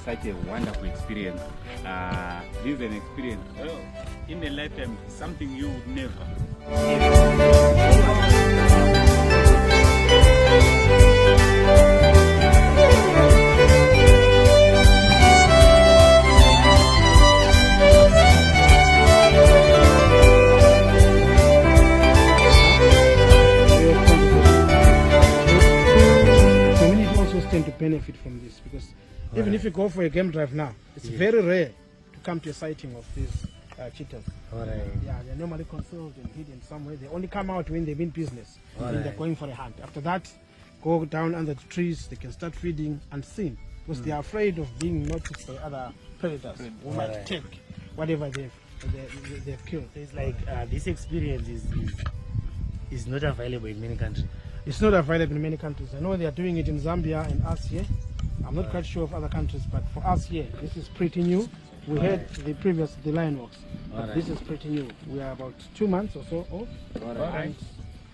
such a wonderful experience. This is an experience in a lifetime, something you would never. To benefit from this, because even if you go for a game drive now, it's very rare to come to a sighting of these cheetahs. Yeah, they're normally concealed and hidden somewhere. They only come out when they mean business, when they're going for a hunt. After that, go down under the trees, they can start feeding unseen, because they are afraid of being noticed by other predators who might take whatever they've killed. So it's like this experience is not available in many countries. It's not available in many countries. I know they are doing it in Zambia and us here. I'm not quite sure of other countries, but for us here, this is pretty new. We had the lion walks, but this is pretty new. We are about 2 months or so old. And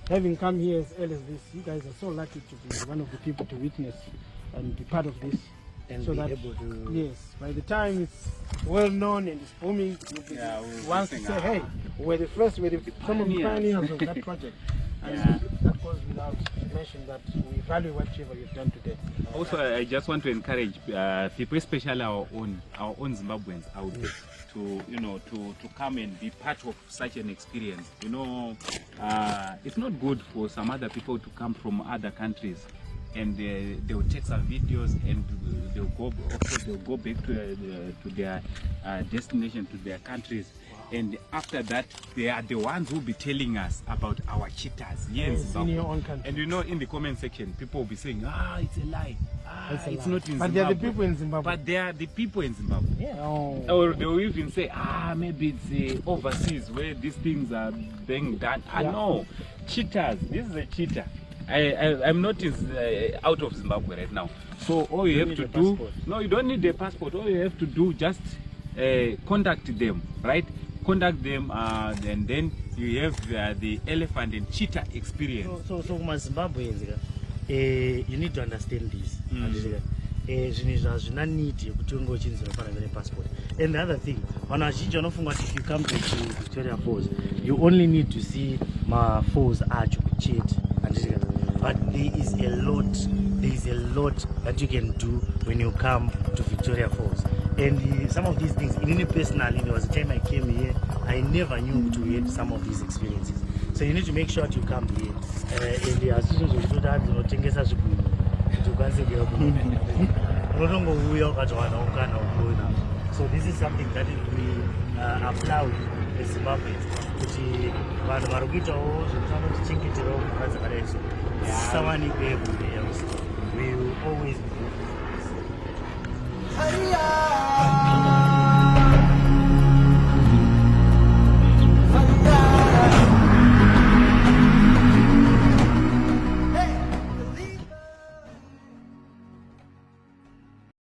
having come here as early as this, you guys are so lucky to be one of the people to witness and be part of this. And so be that, able to... yes, by the time it's well known and it's booming, you'll be once to say, hey, we're the first, some of the pioneers of that project. And that goes without mention that we value whatever you've done today. Also, I just want to encourage people, especially our own Zimbabweans out there, to come and be part of such an experience. It's not good for some other people to come from other countries and they will take some videos and they'll go back to their destination, to their countries. And after that, they are the ones who will be telling us about our cheetahs here in Zimbabwe. In your own country. And in the comment section, people will be saying, it's a lie. It's not in Zimbabwe. But they are the people in Zimbabwe. But they are the people in Zimbabwe. Yeah. Oh. Or they will even say, maybe it's overseas where these things are being done. No, cheetahs. This is a cheetah. I'm not out of Zimbabwe right now. So all you have to do, no, you don't need a passport. All you have to do, just contact them, right? Contact them, and then you have the elephant and cheetah experience. So Zimbabweans, you need to understand this. Passport. And the other thing, if you come to Victoria Falls, you only need to see my falls arch with Cheetah. But there is a lot that you can do when you come to Victoria Falls. And some of these things, even personally, there was a time I came here, I never knew to get some of these experiences. So you need to make sure that you come here. And the associations will do that, so this is something that we applaud the Zimbabweans. We will always be